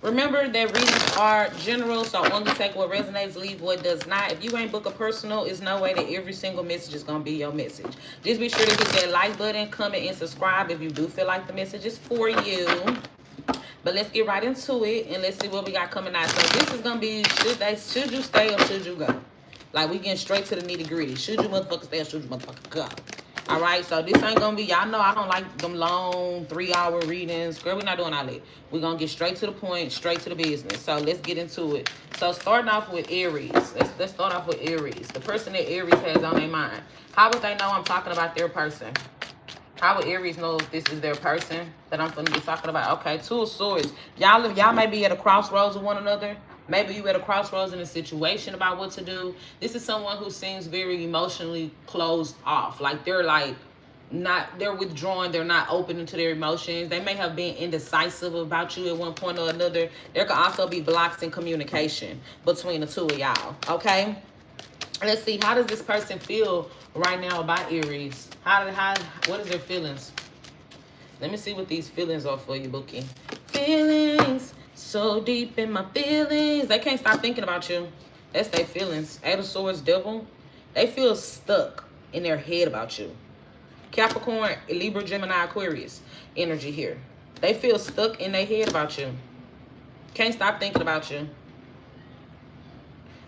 Remember that readings are general, so only take what resonates, leave what does not. If you ain't book a personal, it's no way that every single message is going to be your message. Just be sure to hit that like button, comment, and subscribe if you do feel like the message is for you. But let's get right into it, and let's see what we got coming out. So this is going to be, should you stay or should you go? Like, we getting straight to the nitty gritty. Should you motherfucker stay or should you motherfucker go? All right, so this ain't gonna be, y'all know I don't like them long 3-hour readings. Girl, we're not doing all that. We're gonna get straight to the point, straight to the business. So let's get into it. So starting off with Aries. Let's start off with Aries. The person that Aries has on their mind. How would they know I'm talking about their person? How would Aries know if this is their person that I'm gonna be talking about? Okay, Two of Swords. Y'all may be at a crossroads with one another. Maybe you at a crossroads in a situation about what to do. This is someone who seems very emotionally closed off. Like they're withdrawing. They're not open to their emotions. They may have been indecisive about you at one point or another. There could also be blocks in communication between the two of y'all. Okay? Let's see. How does this person feel right now about Aries? What is their feelings? Let me see what these feelings are for you, Bookie. Feelings. So deep in my feelings. They can't stop thinking about you. That's their feelings. Eight of Swords, Devil. They feel stuck in their head about you. Capricorn, Libra, Gemini, Aquarius energy here. They feel stuck in their head about you. Can't stop thinking about you.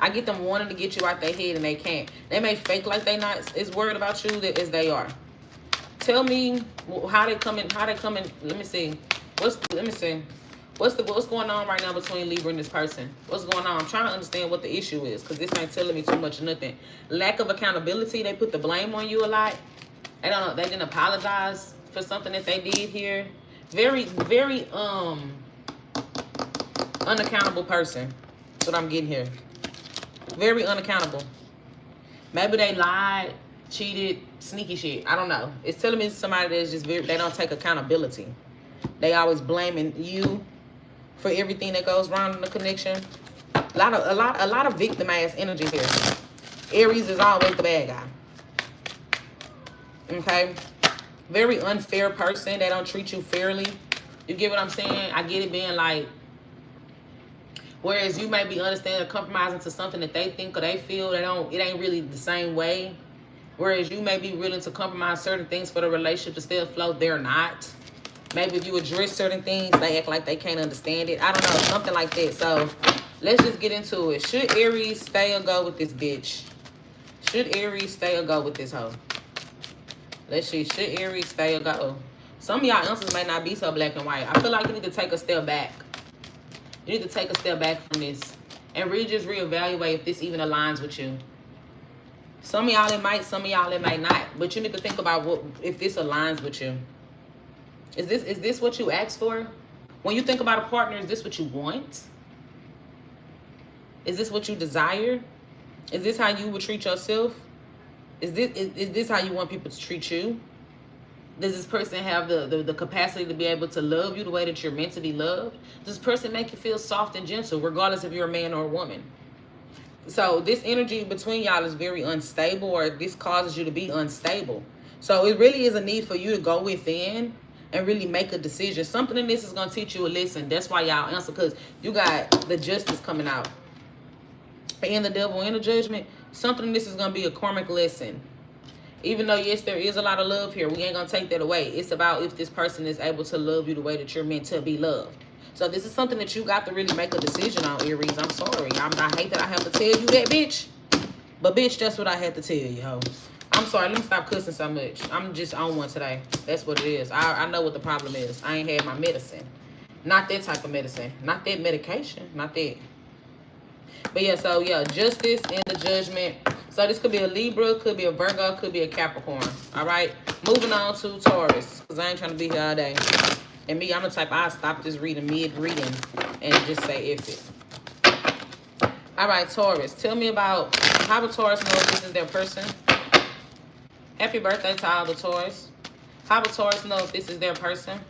I get them wanting to get you out their head and they can't. They may fake like they not as worried about you as they are. Tell me how they coming. Let me see. What's going on right now between Libra and this person? What's going on? I'm trying to understand what the issue is, because this ain't telling me too much of nothing. Lack of accountability. They put the blame on you a lot. They don't know. They didn't apologize for something that they did here. Very, very unaccountable person. That's what I'm getting here. Very unaccountable. Maybe they lied, cheated, sneaky shit. I don't know. It's telling me somebody that's just very, they don't take accountability. They always blaming you for everything that goes wrong in the connection. A lot of victim ass energy here. Aries is always the bad guy. Okay? Very unfair person. They don't treat you fairly. You get what I'm saying? I get it being like, whereas you may be understanding or compromising to something that they think or they feel, it ain't really the same way. Whereas you may be willing to compromise certain things for the relationship to still flow, they're not. Maybe if you address certain things, they act like they can't understand it. I don't know, something like that. So let's just get into it. Should Aries stay or go with this bitch? Should Aries stay or go with this hoe? Let's see. Should Aries stay or go? Some of y'all answers may not be so black and white. I feel like you need to take a step back. You need to take a step back from this and really just reevaluate if this even aligns with you. Some of y'all it might, some of y'all it might not. But you need to think about if this aligns with you. Is this what you asked for? When you think about a partner, is this what you want? Is this what you desire? Is this how you would treat yourself? Is this how you want people to treat you? Does this person have the capacity to be able to love you the way that you're meant to be loved? Does this person make you feel soft and gentle, regardless if you're a man or a woman? So this energy between y'all is very unstable, or this causes you to be unstable. So it really is a need for you to go within and really make a decision. Something in this is going to teach you a lesson. That's why y'all answer, because you got the Justice coming out. And the Devil and the Judgment. Something in this is going to be a karmic lesson. Even though, yes, there is a lot of love here. We ain't going to take that away. It's about if this person is able to love you the way that you're meant to be loved. So this is something that you got to really make a decision on, Aries. I'm sorry. I hate that I have to tell you that, bitch. But, bitch, that's what I had to tell you, ho. I'm sorry. Let me stop cussing so much. I'm just on one today. That's what it is. I know what the problem is. I ain't had my medicine. Not that type of medicine. Not that medication. Not that. But, yeah, so, yeah, Justice and the Judgment. So this could be a Libra, could be a Virgo, could be a Capricorn. All right? Moving on to Taurus, because I ain't trying to be here all day. And me, I'm the type, I'll stop this reading mid-reading and just say if it. All right, Taurus. Tell me about how would Taurus know if this is their person? Happy birthday to all the Taurus. How would Taurus know if this is their person?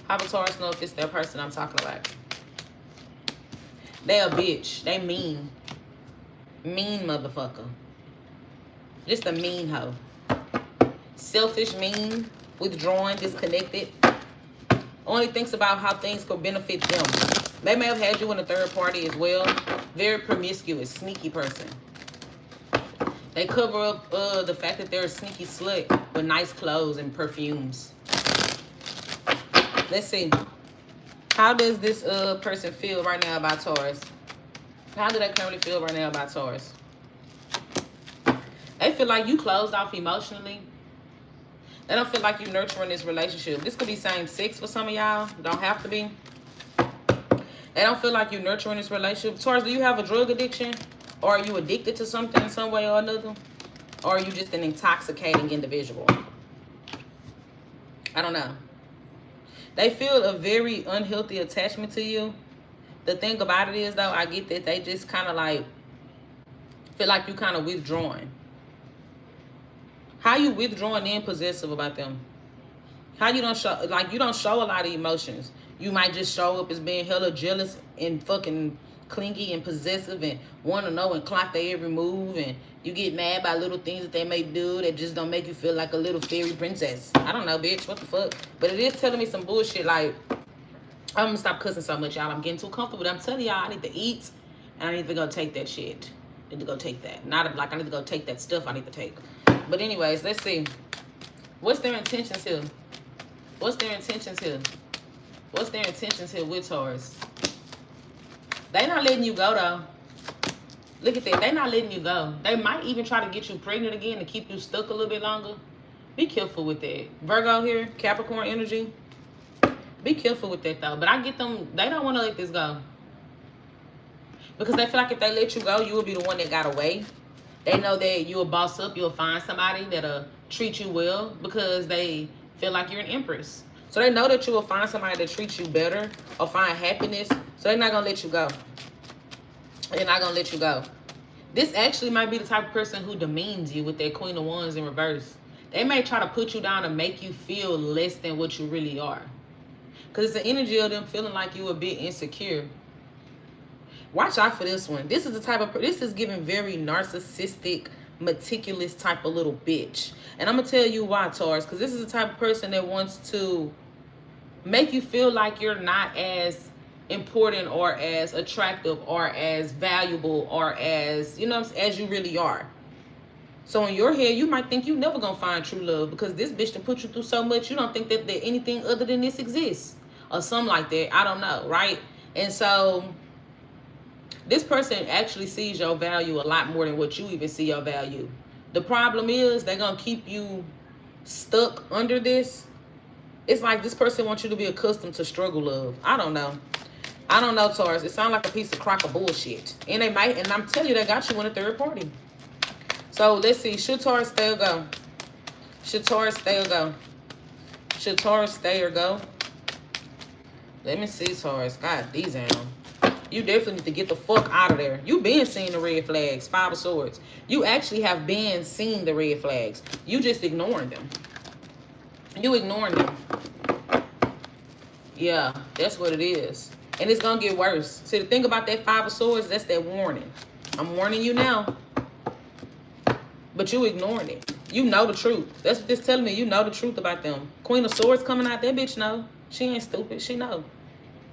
How would Taurus know if this is their person I'm talking about? They a bitch. They mean. Mean motherfucker. Just a mean hoe. Selfish, mean, withdrawing, disconnected. Only thinks about how things could benefit them. They may have had you in a third party as well. Very promiscuous, sneaky person. They cover up the fact that they're a sneaky slut with nice clothes and perfumes. Let's see. How does this person feel right now about Taurus? How do they currently feel right now about Taurus? They feel like you closed off emotionally. They don't feel like you're nurturing this relationship. This could be same sex for some of y'all. Don't have to be. They don't feel like you're nurturing this relationship. Taurus, do you have a drug addiction? Or are you addicted to something in some way or another? Or are you just an intoxicating individual? I don't know. They feel a very unhealthy attachment to you. The thing about it is, though, I get that they just kind of like feel like you kind of withdrawing. How you withdrawing and possessive about them? How you don't show, like, you don't show a lot of emotions. You might just show up as being hella jealous and fucking clingy and possessive and want to know and clock their every move, and you get mad by little things that they may do that just don't make you feel like a little fairy princess. I don't know, bitch. What the fuck? But it is telling me some bullshit. Like, I'm gonna stop cussing so much, y'all. I'm getting too comfortable. I'm telling y'all, I need to eat and I need to go take that shit. I need to go take that. Not like I need to go take that stuff I need to take. But anyways, let's see. What's their intentions here? What's their intentions here? What's their intentions here with Taurus? They not letting you go, though. Look at that. They not letting you go. They might even try to get you pregnant again to keep you stuck a little bit longer. Be careful with that. Virgo here, Capricorn energy. Be careful with that, though. But I get them. They don't want to let this go. Because they feel like if they let you go, you will be the one that got away. They know that you'll boss up. You'll find somebody that'll treat you well because they feel like you're an empress. So they know that you will find somebody that treats you better or find happiness. So they're not going to let you go. They're not going to let you go. This actually might be the type of person who demeans you with their Queen of Wands in reverse. They may try to put you down and make you feel less than what you really are. Because it's the energy of them feeling like you're a bit insecure. Watch out for this one. This is the type of, this is giving very narcissistic, meticulous type of little bitch. And I'm going to tell you why, Taurus. Because this is the type of person that wants to make you feel like you're not as important or as attractive or as valuable or as, you know, as you really are. So in your head, you might think you're never going to find true love because this bitch done put you through so much, you don't think that anything other than this exists. Or something like that. I don't know, right? And so this person actually sees your value a lot more than what you even see your value. The problem is they're going to keep you stuck under this. It's like this person wants you to be accustomed to struggle love. I don't know. I don't know, Taurus. It sounds like a piece of crock of bullshit. And they might, and I'm telling you, they got you in a third party. So let's see. Should Taurus stay or go? Should Taurus stay or go? Should Taurus stay or go? Let me see, Taurus. God, these are you definitely need to get the fuck out of there. You been seeing the red flags. 5 of Swords. You actually have been seeing the red flags. You just ignoring them. You ignoring them. Yeah, that's what it is. And it's going to get worse. See, the thing about that 5 of Swords, that's that warning. I'm warning you now. But you ignoring it. You know the truth. That's what this telling me. You know the truth about them. Queen of Swords coming out. That bitch know. She ain't stupid. She know.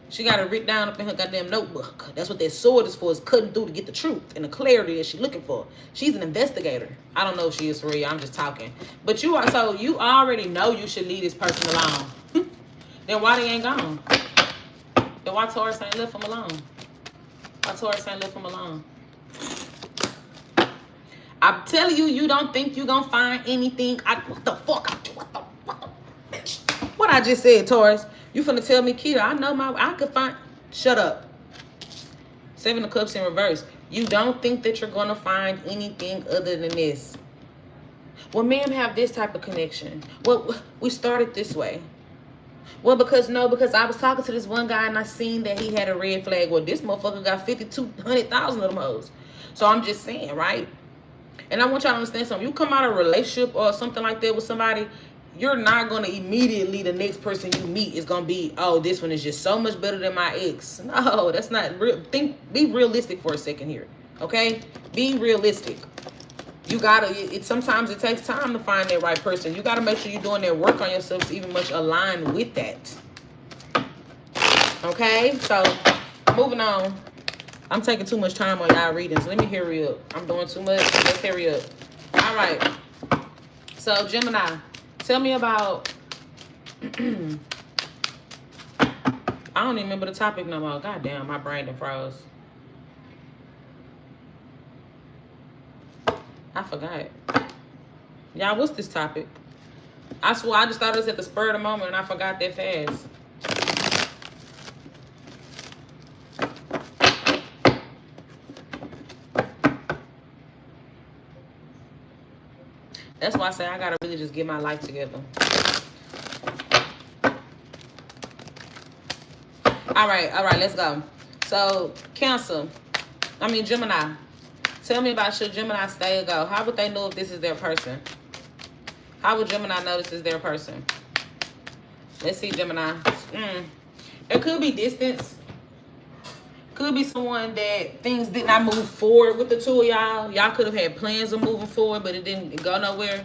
She got it written down up in her goddamn notebook. That's what that sword is for, is cutting through to get the truth and the clarity that she's looking for. She's an investigator. I don't know if she is for real. I'm just talking. But you are, so you already know you should leave this person alone. Then why they ain't gone? Then why Taurus ain't left them alone? Why Taurus ain't left them alone? I'm telling you, you don't think you're going to find anything. What the fuck? Bitch. What I just said, Taurus. You finna tell me, Keita, I know I could find. Shut up. 7 of Cups in reverse. You don't think that you're going to find anything other than this. Well, ma'am, have this type of connection. Well, we started this way. Well, because I was talking to this one guy and I seen that he had a red flag. Well, this motherfucker got 5,200,000 of them hoes. So I'm just saying, right? And I want y'all to understand something. You come out of a relationship or something like that with somebody, you're not going to immediately, the next person you meet is going to be, oh, this one is just so much better than my ex. No, that's not real. Be realistic for a second here. Okay? Be realistic. You got to, sometimes it takes time to find that right person. You got to make sure you're doing that work on yourself to even much align with that. Okay, so moving on. I'm taking too much time on y'all readings. Let me hurry up. I'm doing too much. Let's hurry up. All right. So Gemini, tell me about. I don't even remember the topic no more. God damn, my brain done froze. I forgot. Y'all, what's this topic? I swear I just thought it was at the spur of the moment and I forgot that fast. That's why I say I gotta really just get my life together. All right, let's go. So, Gemini. Tell me about, should Gemini stay or go? How would they know if this is their person? How would Gemini know this is their person? Let's see, Gemini. It could be distance. Could be someone that things did not move forward with the two of y'all. Y'all could have had plans of moving forward, but it didn't go nowhere.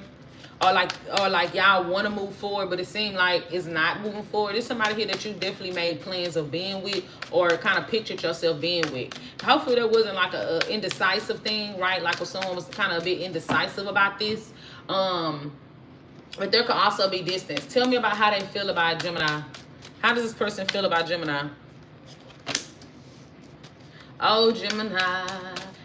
Or like y'all want to move forward, but it seemed like it's not moving forward. It's somebody here that you definitely made plans of being with, or kind of pictured yourself being with. Hopefully there wasn't like a indecisive thing, right? Like if someone was kind of a bit indecisive about this. But there could also be distance. Tell me about how they feel about Gemini. How does this person feel about Gemini? Oh, Gemini.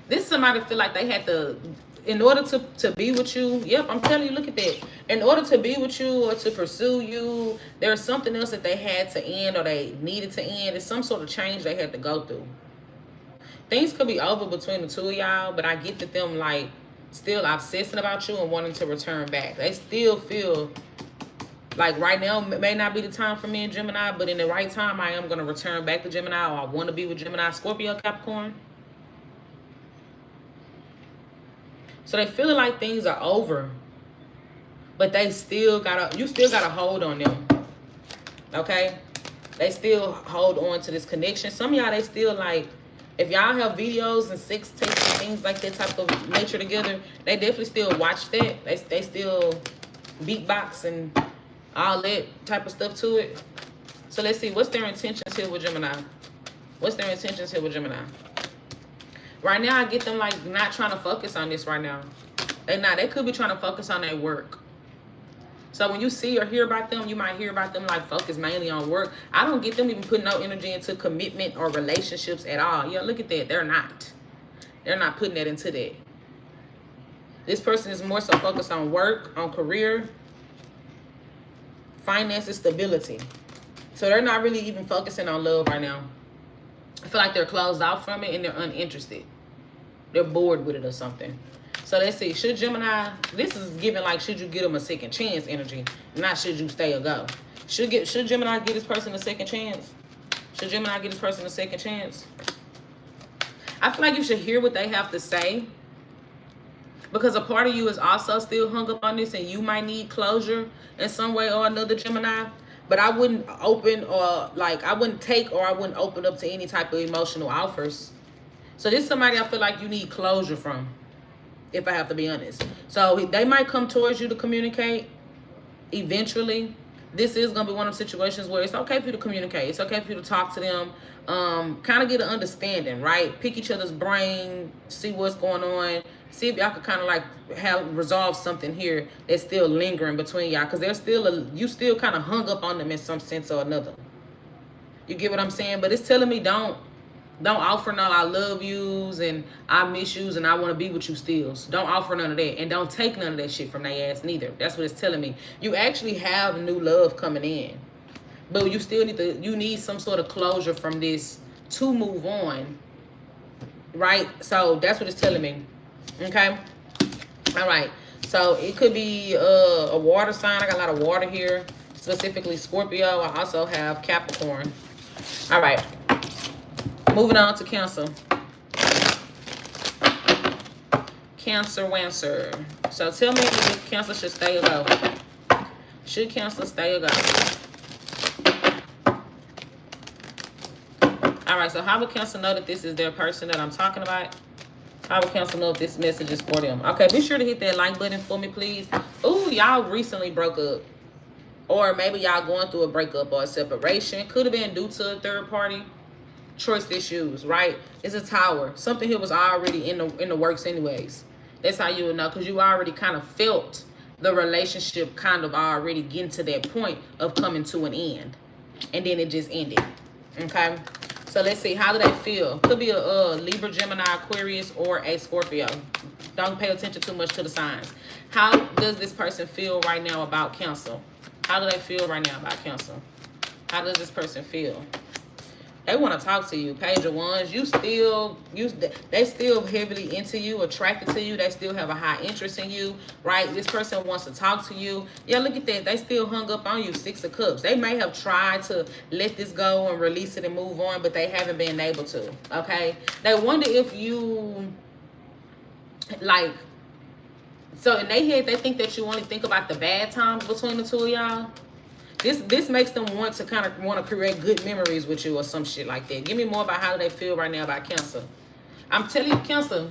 This is somebody feel like they had to, in order to be with you. Yep, I'm telling you, look at that. In order to be with you or to pursue you, there's something else that they had to end or they needed to end. It's some sort of change they had to go through. Things could be over between the two of y'all, but I get that them like still obsessing about you and wanting to return back. They still feel like right now may not be the time for me and Gemini, but in the right time, I am going to return back to Gemini, or I want to be with Gemini, Scorpio, Capricorn. So they feeling like things are over, but they still you still got to hold on them. Okay? They still hold on to this connection. Some of y'all, they still like, if y'all have videos and sex tapes and things like that type of nature together, they definitely still watch that. They still beatbox and all that type of stuff to it. So let's see, what's their intentions here with Gemini? What's their intentions here with Gemini? Right now, I get them like not trying to focus on this right now. They could be trying to focus on their work. So when you see or hear about them, you might hear about them like focus mainly on work. I don't get them even putting no energy into commitment or relationships at all. Yeah, look at that. They're not. They're not putting that into that. This person is more so focused on work, on career, finances, stability. So they're not really even focusing on love right now. I feel like they're closed out from it and they're uninterested. They're bored with it or something. So let's see, should Gemini, this is giving like, should you give them a second chance energy, not should you stay or go. Should Gemini give this person a second chance? Should Gemini give this person a second chance? I feel like you should hear what they have to say, because a part of you is also still hung up on this and you might need closure in some way or another, Gemini. But I wouldn't open or like, I wouldn't take or I wouldn't open up to any type of emotional offers. So this is somebody I feel like you need closure from, if I have to be honest. So they might come towards you to communicate eventually. This is going to be one of the situations where it's okay for you to communicate. It's okay for you to talk to them. Kind of get an understanding, right? Pick each other's brain, see what's going on. See if y'all can kind of like resolve something here that's still lingering between y'all. Because there's still you still kind of hung up on them in some sense or another. You get what I'm saying? But it's telling me don't offer no I love yous and I miss yous and I want to be with you still. So don't offer none of that. And don't take none of that shit from their ass neither. That's what it's telling me. You actually have new love coming in. But you still need some sort of closure from this to move on. Right? So that's what it's telling me. Okay? All right. So it could be a water sign. I got a lot of water here. Specifically Scorpio. I also have Capricorn. All right. Moving on to Cancer. Cancer. So tell me if Cancer should stay or go. Should Cancer stay or go? All right, so how would Cancer know that this is their person that I'm talking about? How would Cancer know if this message is for them? Okay, be sure to hit that like button for me, please. Ooh, y'all recently broke up. Or maybe y'all going through a breakup or a separation. Could have been due to a third party. Trust issues, right? It's a Tower. Something here was already in the works anyways. That's how you would know, because you already kind of felt the relationship kind of already getting to that point of coming to an end. And then it just ended. Okay? So let's see. How do they feel? Could be a Libra, Gemini, Aquarius, or a Scorpio. Don't pay attention too much to the signs. How does this person feel right now about Cancer? How do they feel right now about Cancer? How does this person feel? They want to talk to you. Page of Wands. They still heavily into you, attracted to you. They still have a high interest in you, right? This person wants to talk to you. Yeah, look at that. They still hung up on you. Six of Cups. They may have tried to let this go and release it and move on, but they haven't been able to, okay? They wonder if you, like, so in their head, they think that you only think about the bad times between the two of y'all. This makes them want to create good memories with you or some shit like that. Give me more about how they feel right now about Cancer. I'm telling you, Cancer.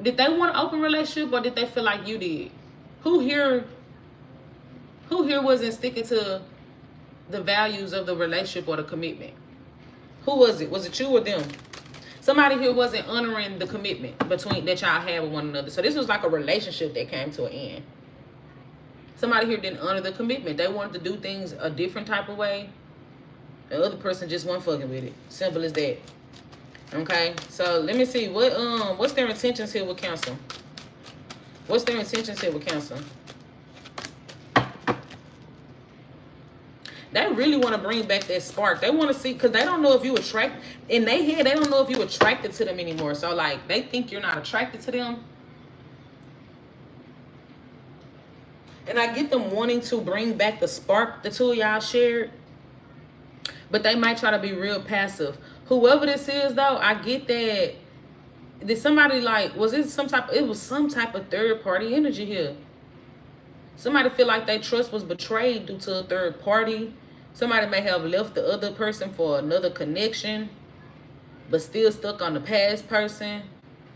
Did they want an open relationship, or did they feel like you did? Who here wasn't sticking to the values of the relationship or the commitment? Who was it? Was it you or them? Somebody here wasn't honoring the commitment that y'all had with one another. So this was like a relationship that came to an end. Somebody here didn't honor the commitment. They wanted to do things a different type of way. The other person just wasn't fucking with it. Simple as that. Okay, so let me see. What's their intentions here with Cancer? What's their intentions here with Cancer? They really want to bring back that spark. They want to see, because they don't know if you attract, in their head, they don't know if you attracted to them anymore. So, like, they think you're not attracted to them. And I get them wanting to bring back the spark the two of y'all shared. But they might try to be real passive. Whoever this is, though, I get that. Did somebody, like, it was some type of third party energy here. Somebody feel like their trust was betrayed due to a third party. Somebody may have left the other person for another connection, but still stuck on the past person.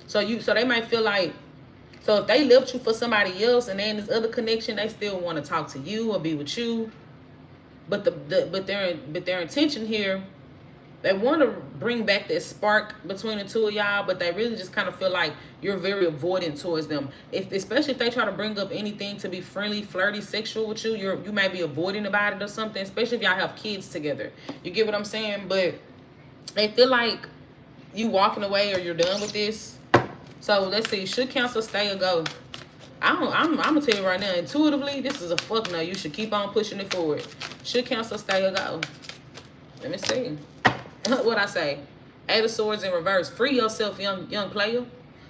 So they might feel like, so if they left you for somebody else and they in this other connection, they still want to talk to you or be with you. But their intention here, they want to bring back that spark between the two of y'all, but they really just kind of feel like you're very avoidant towards them. Especially if they try to bring up anything to be friendly, flirty, sexual with you, you might be avoiding about it or something, especially if y'all have kids together. You get what I'm saying? But they feel like you walking away or you're done with this. So let's see. Should Cancer stay or go? I'm going to tell you right now, intuitively, this is a fuck no. You should keep on pushing it forward. Should Cancer stay or go? Let me see. What I say? Eight of Swords in reverse. Free yourself, young player.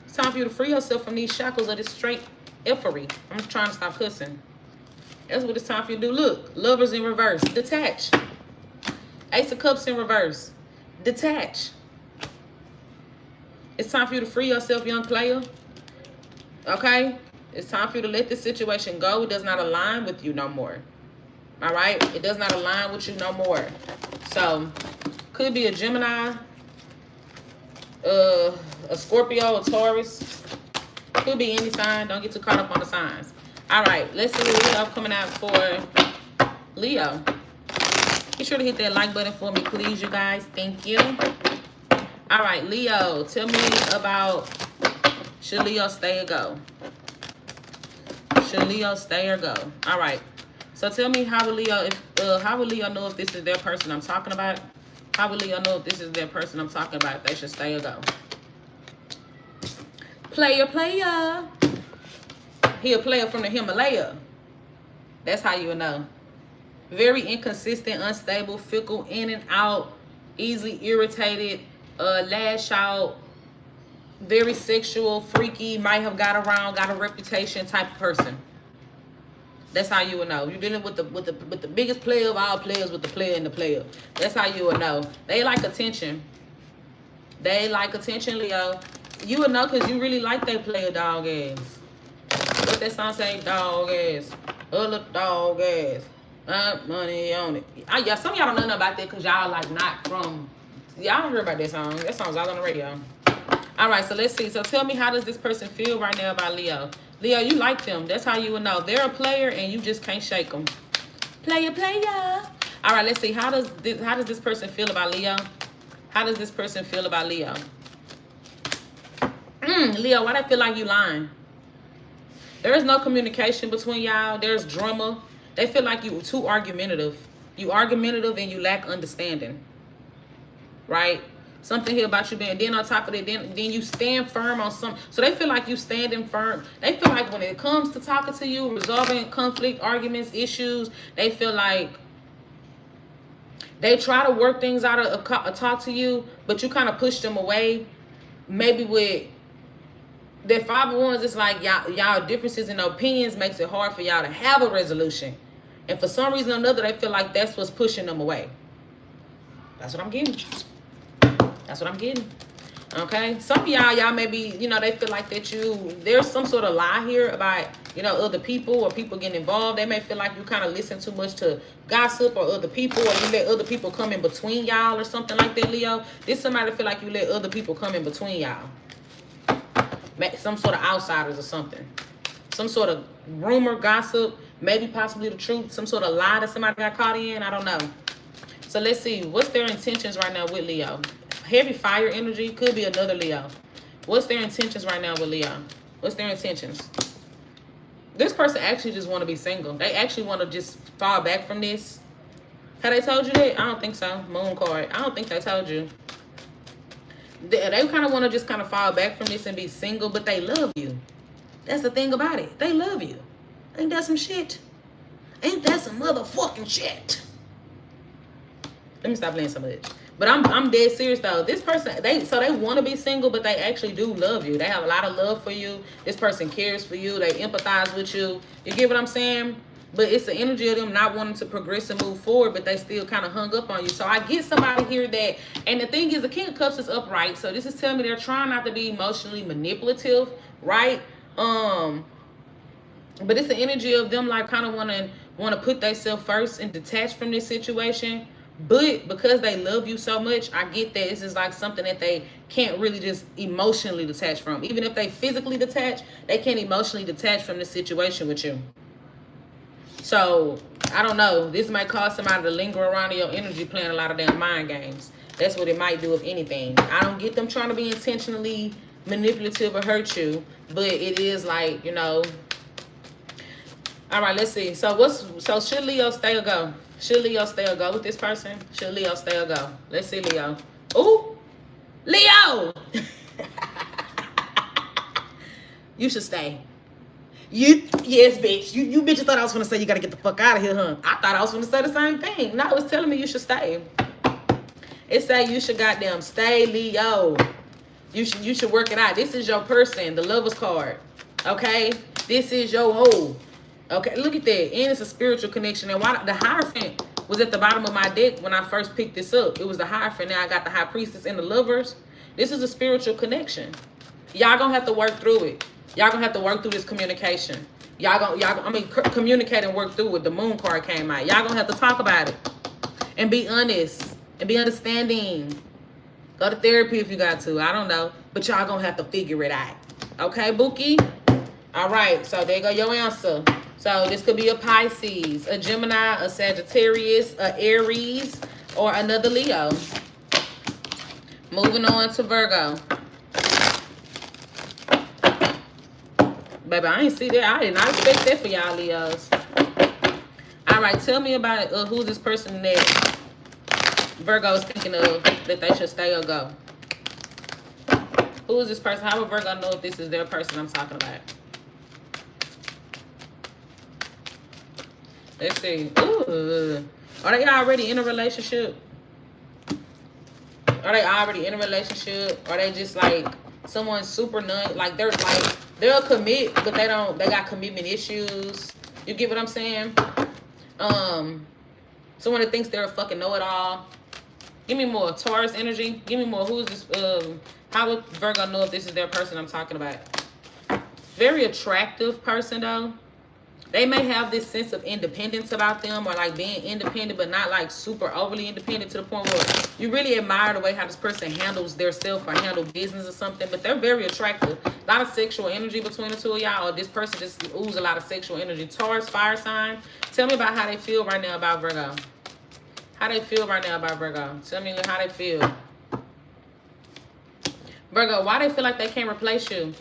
It's time for you to free yourself from these shackles of this straight effery. I'm just trying to stop cussing. That's what it's time for you to do. Look, Lovers in reverse. Detach. Ace of Cups in reverse. Detach. It's time for you to free yourself, young player. Okay? It's time for you to let this situation go. It does not align with you no more. All right? It does not align with you no more. So, could be a Gemini, a Scorpio, a Taurus. Could be any sign. Don't get too caught up on the signs. All right, let's see what we have coming out for Leo. Be sure to hit that like button for me, please, you guys. Thank you. All right, Leo, tell me about, should Leo stay or go? Should Leo stay or go? All right. So tell me, how will Leo know if this is their person I'm talking about? How will Leo know if this is their person I'm talking about? If they should stay or go? Player. He a player from the Himalaya. That's how you would know. Very inconsistent, unstable, fickle, in and out, easily irritated, lash out, very sexual, freaky, might have got a reputation type of person. That's how you would know. You're dealing with the biggest player of all players, with the player and the player. That's how you would know. They like attention. They like attention, Leo. You would know because you really like that player dog ass. What that song say? Dog ass. Other dog ass. Money on it. Yeah, some of y'all don't know nothing about that because y'all like not from. Y'all don't hear about that song. That song's all on the radio. All right, so let's see. So tell me, how does this person feel right now about Leo? Leo, you like them. That's how you would know. They're a player and you just can't shake them. Player. All right, let's see. How does this person feel about Leo? How does this person feel about Leo? Leo, why do I feel like you lying? There is no communication between y'all. There's drama. They feel like you too argumentative. You argumentative and you lack understanding. Right? Something here about you being, then on top of it, then you stand firm on some. So they feel like you standing firm. They feel like when it comes to talking to you, resolving conflict, arguments, issues, they feel like they try to work things out of talk to you, but you kind of push them away. Maybe with their 5 of Wands, it's like y'all differences in opinions makes it hard for y'all to have a resolution. And for some reason or another, they feel like that's what's pushing them away. That's what I'm getting. That's what I'm getting. Okay? Some of y'all maybe, they feel like that there's some sort of lie here about, other people or people getting involved. They may feel like you kind of listen too much to gossip or other people, or you let other people come in between y'all or something like that, Leo. This somebody feel like you let other people come in between y'all. Some sort of outsiders or something. Some sort of rumor, gossip, maybe possibly the truth, some sort of lie that somebody got caught in. I don't know. So let's see. What's their intentions right now with Leo? Heavy fire energy. Could be another Leo. What's their intentions right now with Leo? What's their intentions? This person actually just want to be single. They actually want to just fall back from this. Have they told you that? I don't think so. Moon card. I don't think they told you. They kind of want to just kind of fall back from this and be single, but they love you. That's the thing about it. They love you. Ain't that some shit? Ain't that some motherfucking shit? Let me stop playing so much. But I'm dead serious though. This person, they want to be single, but they actually do love you. They have a lot of love for you. This person cares for you. They empathize with you. You get what I'm saying? But it's the energy of them not wanting to progress and move forward, but they still kind of hung up on you. So I get somebody here that, and the thing is, the King of Cups is upright. So this is telling me they're trying not to be emotionally manipulative, right? But it's the energy of them like kind of want to put themselves first and detach from this situation. But because they love you so much, I get that this is like something that they can't really just emotionally detach from. Even if they physically detach, they can't emotionally detach from the situation with you. So, I don't know. This might cause somebody to linger around in your energy playing a lot of damn mind games. That's what it might do, if anything. I don't get them trying to be intentionally manipulative or hurt you. But it is like, All right, let's see. So should Leo stay or go? Should Leo stay or go with this person? Should Leo stay or go? Let's see, Leo. Ooh, Leo! You should stay. Yes, bitch. You bitches thought I was gonna say you gotta get the fuck out of here, huh? I thought I was gonna say the same thing. No, it's telling me you should stay. It say you should goddamn stay, Leo. You should work it out. This is your person, the Lover's card. Okay? This is your hoe. Okay, look at that. And it's a spiritual connection. And why the Hierophant was at the bottom of my deck when I first picked this up. It was the Hierophant. Now I got the High Priestess and the Lovers. This is a spiritual connection. Y'all gonna have to work through it. Y'all gonna have to work through this communication. Communicate and work through it. The Moon card came out. Y'all gonna have to talk about it. And be honest. And be understanding. Go to therapy if you got to. I don't know. But y'all gonna have to figure it out. Okay, Bookie? All right. So there go your answer. So this could be a Pisces, a Gemini, a Sagittarius, a Aries, or another Leo. Moving on to Virgo. Baby, I ain't see that. I did not expect that for y'all, Leos. All right, tell me about who's this person that Virgo is thinking of that they should stay or go. Who is this person? How would Virgo know if this is their person I'm talking about? Let's see. Ooh. Are they already in a relationship? Are they already in a relationship? Are they just like someone super like they'll commit, but they got commitment issues. You get what I'm saying? Someone that thinks they're a fucking know-it-all. Give me more. Taurus energy. Give me more. Who is this? How would Virgo know if this is their person I'm talking about? Very attractive person though. They may have this sense of independence about them, or like being independent, but not like super overly independent to the point where you really admire the way how this person handles their self or handle business or something. But they're very attractive. A lot of sexual energy between the two of y'all, or this person just oozes a lot of sexual energy. Taurus, fire sign. Tell me about how they feel right now about Virgo. How they feel right now about Virgo. Tell me how they feel. Virgo, why they feel like they can't replace you?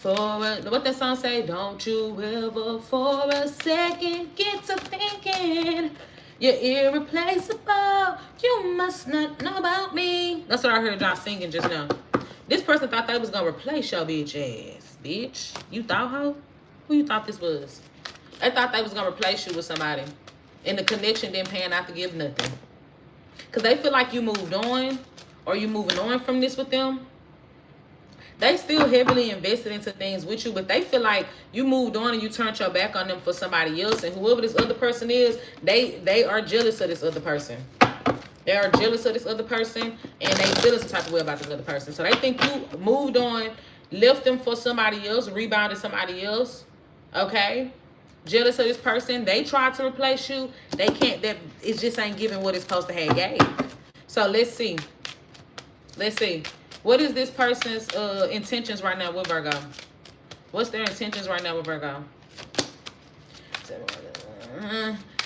What that song say? Don't you ever for a second get to thinking you're irreplaceable. You must not know about me. That's what I heard y'all singing just now. This person thought they was gonna replace your bitch ass. Bitch, you thought, ho? Who you thought this was? They thought they was gonna replace you with somebody, and the connection didn't pan out to give nothing. Cause they feel like you moved on, or you moving on from this with them. They still heavily invested into things with you, but they feel like you moved on and you turned your back on them for somebody else. And whoever this other person is, they are jealous of this other person. They are jealous of this other person, and they feel some type of way about this other person. So they think you moved on, left them for somebody else, rebounded somebody else. Okay? Jealous of this person. They tried to replace you. They can't. That it just ain't giving what it's supposed to have gave. So let's see. Let's see. What is this person's intentions right now with Virgo? What's their intentions right now with Virgo?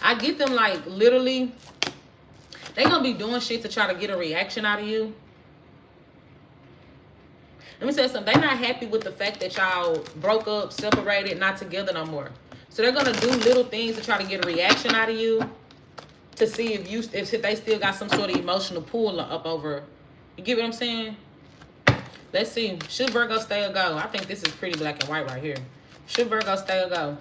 I get them like literally, they gonna be doing shit to try to get a reaction out of you. Let me say something. They're not happy with the fact that y'all broke up, separated, not together no more. So they're gonna do little things to try to get a reaction out of you, to see if they still got some sort of emotional pull up over. You get what I'm saying? Let's see. Should Virgo stay or go? I think this is pretty black and white right here. Should Virgo stay or go?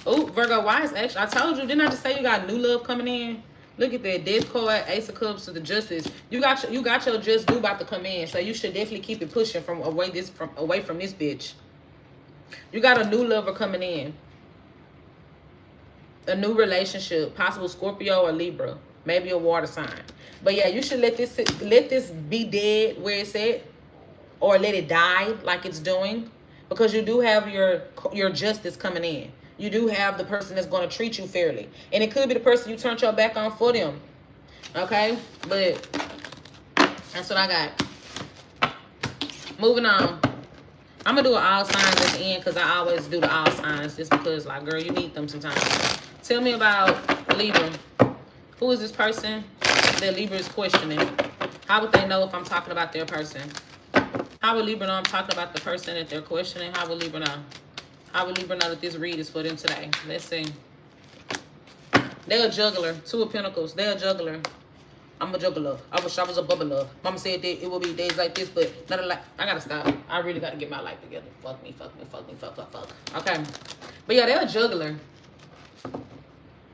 Oh, Virgo, why is actually? I told you, didn't I just say you got new love coming in? Look at that. Death card, Ace of Cups to the Justice. You got your just due about to come in. So you should definitely keep it pushing away from this bitch. You got a new lover coming in. A new relationship. Possible Scorpio or Libra. Maybe a water sign. But yeah, you should let this be dead where it's at, or let it die like it's doing, because you do have your justice coming in. You do have the person that's going to treat you fairly, and it could be the person you turned your back on for them. Okay, but that's what I got. Moving on. I'm gonna do an all signs at the end, because I always do the all signs just because, like, girl, you need them sometimes. Tell me about Libra. Who is this person that Libra is questioning? How would they know if I'm talking about their person? How would Libra know I'm talking about the person that they're questioning? How would Libra know? How would Libra know that this read is for them today? Let's see. They're a juggler. Two of Pentacles. They're a juggler. I'm a juggler. I wish I was a bubbler. Mama said that it would be days like this, but not like I gotta stop. I really gotta get my life together. Fuck me, fuck me, fuck me, fuck, fuck, fuck. Okay. But yeah, they're a juggler.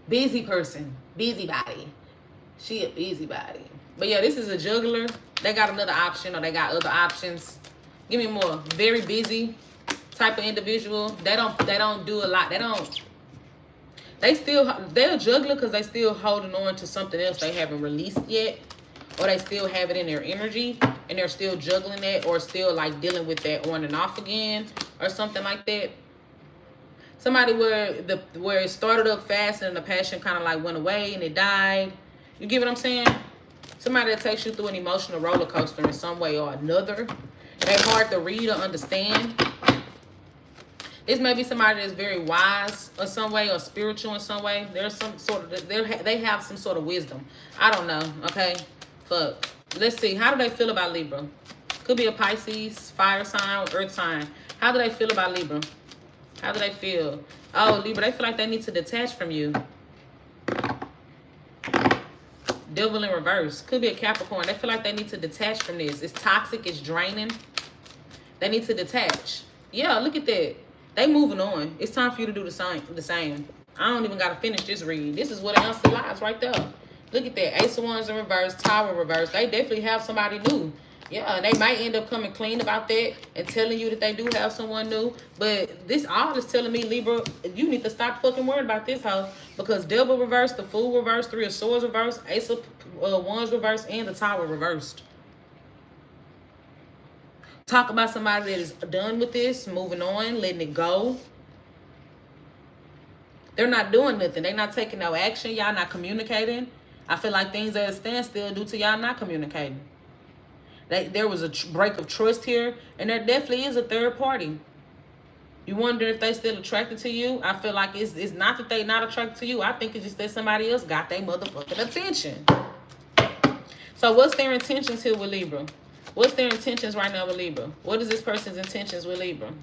Busy person. Busybody. She a busybody. But yeah, this is a juggler. They got another option, or they got other options. Give me more. Very busy type of individual. They don't do a lot. They're a juggler because they still holding on to something else they haven't released yet, or they still have it in their energy and they're still juggling that, or still like dealing with that on and off again, or something like that. Somebody where it started up fast and the passion kind of like went away and it died. You get what I'm saying? Somebody that takes you through an emotional roller coaster in some way or another. They're hard to read or understand. This may be somebody that's very wise in some way, or spiritual in some way. There's some sort of they have some sort of wisdom. I don't know. Okay, fuck. Let's see. How do they feel about Libra? Could be a Pisces, fire sign, or earth sign. How do they feel about Libra? How do they feel? Oh, Libra, they feel like they need to detach from you. Devil in reverse. Could be a Capricorn. They feel like they need to detach from this. It's toxic. It's draining. They need to detach. Yeah, look at that. They moving on. It's time for you to do the same. I don't even got to finish this read. This is what the answer lies right there. Look at that. Ace of Wands in reverse. Tower in reverse. They definitely have somebody new. Yeah, and they might end up coming clean about that and telling you that they do have someone new. But this all is telling me, Libra, you need to stop fucking worrying about this hoe. Because Devil reversed, the Fool reversed, Three of Swords reversed, Ace of Wands reversed, and the Tower reversed. Talk about somebody that is done with this, moving on, letting it go. They're not doing nothing. They're not taking no action. Y'all not communicating. I feel like things are at a standstill due to y'all not communicating. There was a break of trust here, and there definitely is a third party. You wonder if they still attracted to you. I feel like it's not that they not attracted to you. I think it's just that somebody else got their motherfucking attention. So what's their intentions here with Libra? What's their intentions right now with Libra? What is this person's intentions with Libra?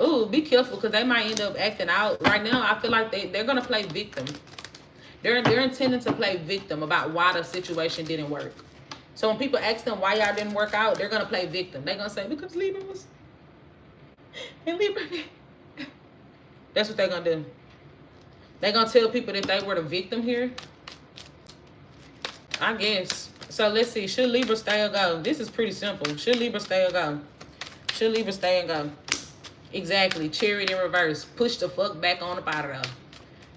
Ooh, be careful, because they might end up acting out. Right now, I feel like they're going to play victim. They're intending to play victim about why the situation didn't work. So when people ask them why y'all didn't work out, they're going to play victim. They're going to say, because Libra was... And Libra... That's what they're going to do. They're going to tell people that they were the victim here. I guess. So let's see. Should Libra stay or go? This is pretty simple. Should Libra stay or go? Should Libra stay and go? Exactly. Chariot in reverse. Push the fuck back on up out of there.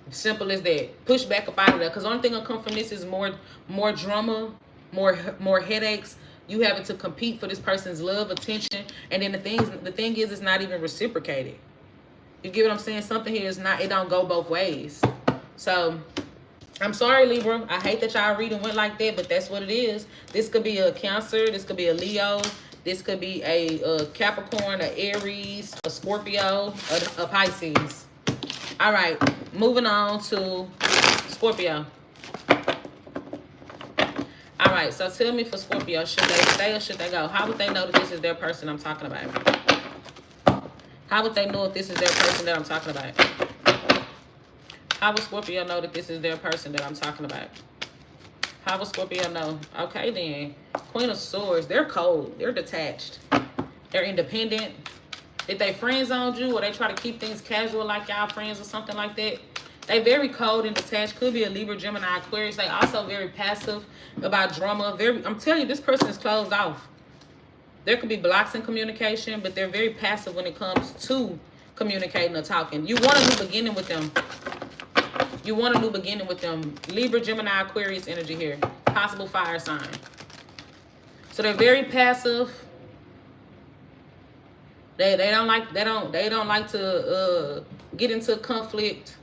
Simple as that. Push back up out of there. Because the only thing that'll come from this is more drama, more headaches. You having to compete for this person's love, attention. And then the thing is it's not even reciprocated. You get what I'm saying? Something here is not, it don't go both ways. So I'm sorry, Libra. I hate that y'all reading went like that, but that's what it is. This could be a Cancer. This could be a Leo. This could be a Capricorn, a Aries, a Scorpio, a Pisces. All right, moving on to Scorpio. All right, so tell me for Scorpio, should they stay or should they go? How would they know that this is their person I'm talking about? How would they know if this is their person that I'm talking about? How would Scorpio know that this is their person that I'm talking about? How would Scorpio know? Okay, then. Queen of Swords. They're cold. They're detached. They're independent. Did they friend zone you or they try to keep things casual like y'all friends or something like that? They very cold and detached. Could be a Libra, Gemini, Aquarius. They also very passive about drama. I'm telling you, this person is closed off. There could be blocks in communication, but they're very passive when it comes to communicating or talking. You want a new beginning with them. You want a new beginning with them. Libra, Gemini, Aquarius energy here. Possible fire sign. So they're very passive. They don't like to get into conflict.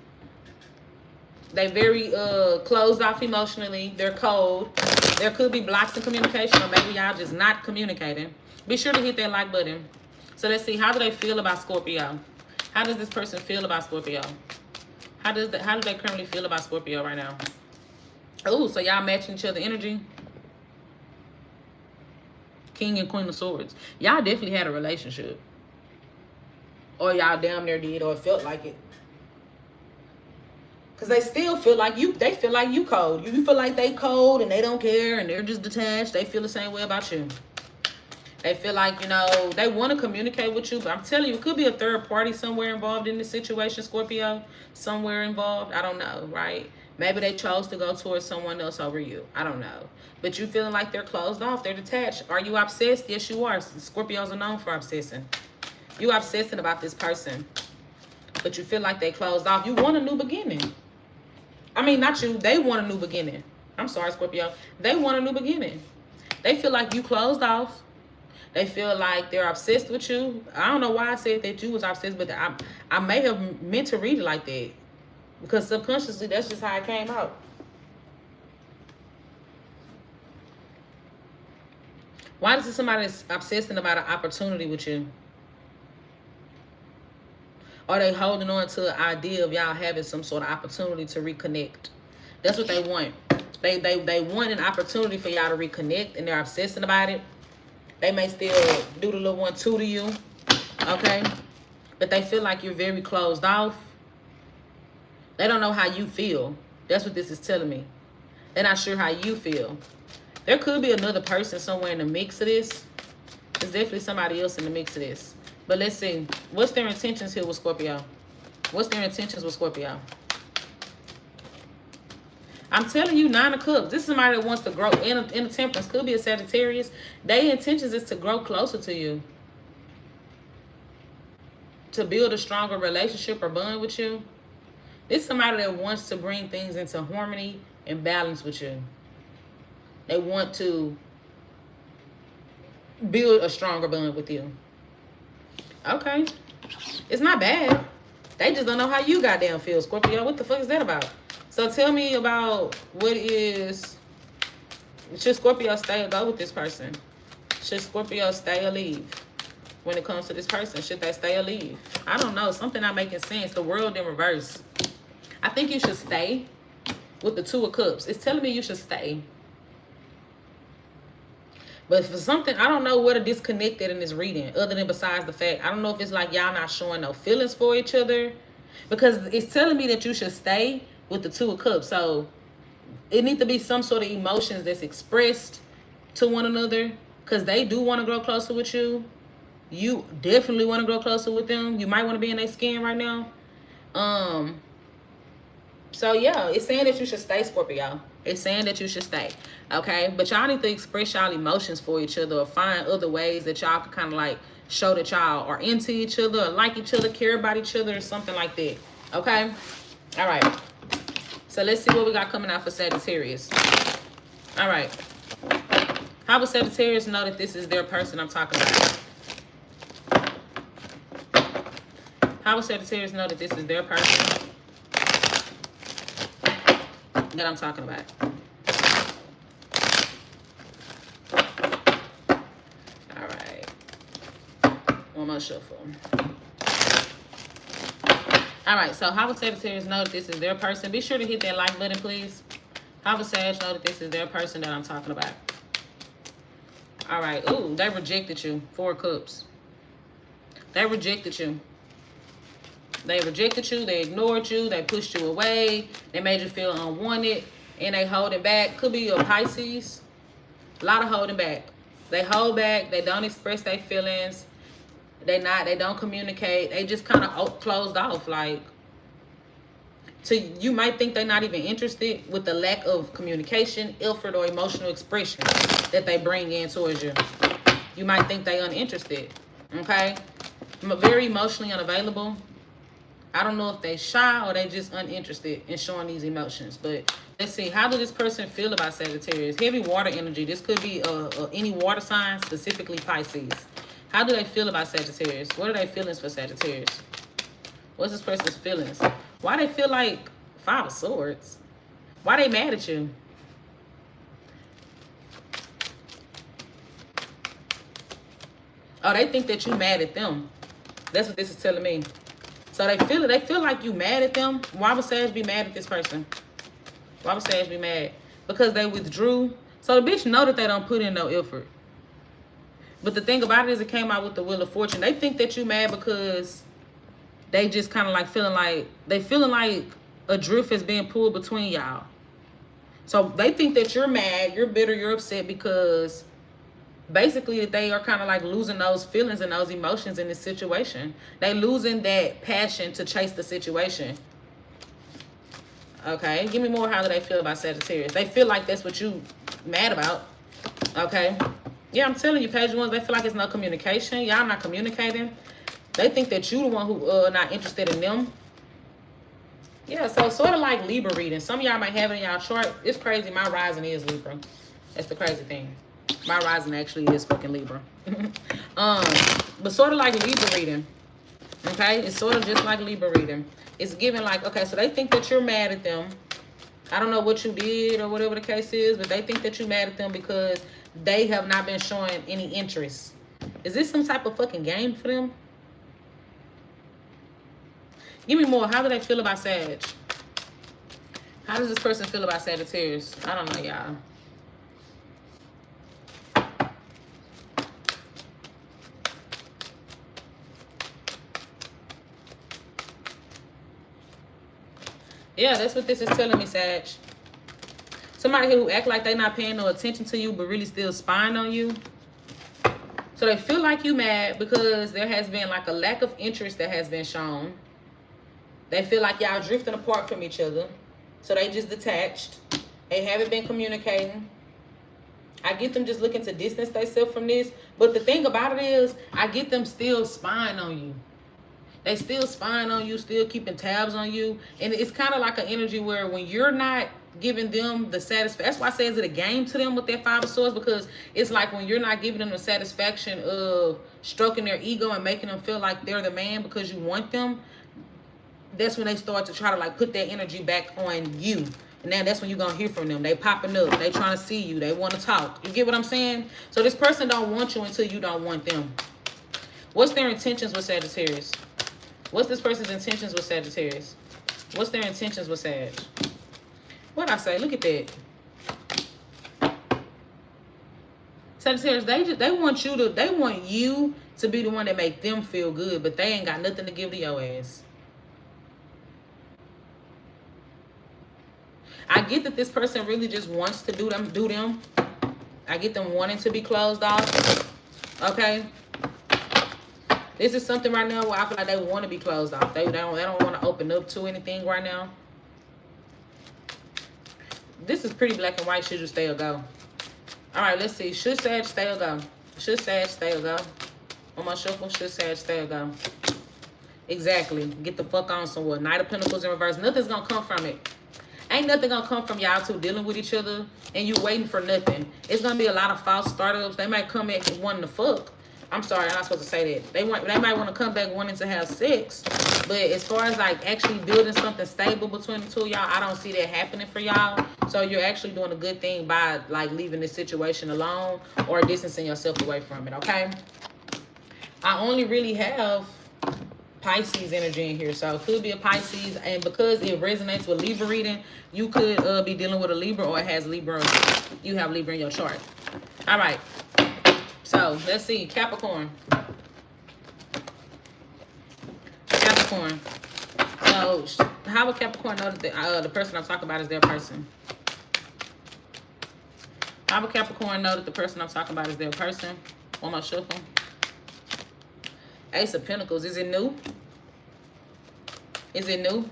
They're very closed off emotionally. They're cold. There could be blocks in communication, or maybe y'all just not communicating. Be sure to hit that like button. So let's see, how do they feel about Scorpio? How does this person feel about Scorpio? How do they currently feel about Scorpio right now? Oh, so y'all matching each other energy. King and Queen of Swords. Y'all definitely had a relationship. Or y'all damn near did, or felt like it. Because they still feel like you. They feel like you cold. You feel like they cold and they don't care and they're just detached. They feel the same way about you. They feel like, you know, they want to communicate with you. But I'm telling you, it could be a third party somewhere involved in this situation, Scorpio. Somewhere involved. I don't know, right? Maybe they chose to go towards someone else over you. I don't know. But you feeling like they're closed off. They're detached. Are you obsessed? Yes, you are. Scorpios are known for obsessing. You obsessing about this person. But you feel like they closed off. You want a new beginning. I mean, not you. They want a new beginning. I'm sorry, Scorpio. They want a new beginning. They feel like you closed off. They feel like they're obsessed with you. I don't know why I said that you was obsessed, but I may have meant to read it like that. Because subconsciously, that's just how it came out. Why is it somebody that's obsessing about an opportunity with you? Are they holding on to the idea of y'all having some sort of opportunity to reconnect? That's what they want. They want an opportunity for y'all to reconnect, and they're obsessing about it. They may still do the little 1-2 to you, okay? But they feel like you're very closed off. They don't know how you feel. That's what this is telling me. They're not sure how you feel. There could be another person somewhere in the mix of this. There's definitely somebody else in the mix of this. But let's see. What's their intentions here with Scorpio? What's their intentions with Scorpio? I'm telling you, 9 of Cups. This is somebody that wants to grow in a temperance. Could be a Sagittarius. Their intentions is to grow closer to you. To build a stronger relationship or bond with you. This is somebody that wants to bring things into harmony and balance with you. They want to build a stronger bond with you. Okay. It's not bad. They just don't know how you goddamn feel, Scorpio. What the fuck is that about? So tell me about what is... Should Scorpio stay or go with this person? Should Scorpio stay or leave when it comes to this person? Should they stay or leave? I don't know. Something not making sense. The world in reverse. I think you should stay with the Two of Cups. It's telling me you should stay. But for something, I don't know what are disconnected in this reading, other than besides the fact, I don't know if it's like y'all not showing no feelings for each other, because it's telling me that you should stay with the Two of Cups. So it needs to be some sort of emotions that's expressed to one another, because they do want to grow closer with you. You definitely want to grow closer with them. You might want to be in their skin right now. So yeah, it's saying that you should stay, Scorpio. It's saying that you should stay, okay? But y'all need to express y'all emotions for each other, or find other ways that y'all can kind of like show that y'all are into each other, or like each other, care about each other, or something like that, okay? All right. So let's see what we got coming out for Sagittarius. All right. How will Sagittarius know that this is their person I'm talking about? How will Sagittarius know that this is their person that I'm talking about? All right. One more shuffle. All right, so how will Sagittarius know that this is their person? Be sure to hit that like button, please. How will Sag know that this is their person that I'm talking about? All right. Ooh, they rejected you. 4 of Cups. They rejected you. They rejected you. They ignored you. They pushed you away. They made you feel unwanted. And they holding back. Could be your Pisces. A lot of holding back. They hold back. They don't express their feelings. They don't communicate. They just kind of closed off. Like, you might think they're not even interested with the lack of communication, effort, or emotional expression that they bring in towards you. You might think they're uninterested. Okay? Very emotionally unavailable. I don't know if they shy or they just uninterested in showing these emotions. But let's see. How does this person feel about Sagittarius? Heavy water energy. This could be any water sign, specifically Pisces. How do they feel about Sagittarius? What are their feelings for Sagittarius? What's this person's feelings? Why they feel like 5 of Swords? Why they mad at you? Oh, they think that you mad at them. That's what this is telling me. So they feel like you mad at them. Why would Sag be mad at this person? Why would Sag be mad? Because they withdrew. So the bitch know that they don't put in no effort. But the thing about it is, it came out with the Wheel of Fortune. They think that you mad because they just kind of like feeling like a drift is being pulled between y'all. So they think that you're mad, you're bitter, you're upset because basically they are kind of like losing those feelings and those emotions in this situation. They losing that passion to chase the situation. Okay, give me more. How do they feel about Sagittarius? They feel like that's what you mad about. Okay. Yeah, I'm telling you, page 1, they feel like it's no communication. Y'all not communicating. They think that you the one who not interested in them. Yeah, so sort of like Libra reading. Some of y'all might have it in y'all chart. It's crazy. My rising is Libra. That's the crazy thing. My rising actually is fucking Libra. But sort of like Libra reading. Okay? It's sort of just like Libra reading. It's giving like, okay, so they think that you're mad at them. I don't know what you did or whatever the case is, but they think that you're mad at them because they have not been showing any interest. Is this some type of fucking game for them? Give me more. How do they feel about Sag? How does this person feel about Sagittarius? I don't know, y'all. Yeah, that's what this is telling me, Sag. Somebody who act like they not paying no attention to you, but really still spying on you. So they feel like you mad because there has been like a lack of interest that has been shown. They feel like y'all drifting apart from each other. So they just detached. They haven't been communicating. I get them just looking to distance themselves from this. But the thing about it is, I get them still spying on you. They still spying on you, still keeping tabs on you. And it's kind of like an energy where when you're not giving them the satisfaction, that's why I say is it a game to them with that Five of Swords, because it's like when you're not giving them the satisfaction of stroking their ego and making them feel like they're the man because you want them, that's when they start to try to like put that energy back on you. And then that's when you're going to hear from them. They popping up. They trying to see you. They want to talk. You get what I'm saying? So this person don't want you until you don't want them. What's their intentions with Sagittarius? What's this person's intentions with Sagittarius? What's their intentions with Sag? What'd I say? Look at that. Sagittarius, they want you to be the one that make them feel good, but they ain't got nothing to give to your ass. I get that this person really just wants to do them. I get them wanting to be closed off. Okay. This is something right now where I feel like they want to be closed off. They don't want to open up to anything right now. This is pretty black and white. Should you stay or go? All right, let's see. Should Sag stay or go? Should Sag stay or go? On my shuffle, should Sag stay or go? Exactly. Get the fuck on somewhere. Knight of Pentacles in reverse. Nothing's going to come from it. Ain't nothing gonna come from y'all two dealing with each other and you waiting for nothing. It's gonna be a lot of false startups. They might come at wanting to fuck. I'm sorry, I'm not supposed to say that. They might want to come back wanting to have sex. But as far as like actually building something stable between the two of y'all, I don't see that happening for y'all. So you're actually doing a good thing by like leaving this situation alone or distancing yourself away from it, okay? I only really have Pisces energy in here, so it could be a Pisces, and because it resonates with Libra reading, you could be dealing with a Libra, or it has Libra. You have Libra in your chart. All right, so let's see. Capricorn. So how would Capricorn know that the person I'm talking about is their person? How would Capricorn know that the person I'm talking about is their person? On my shuffle. Ace of Pentacles. Is it new? Is it new?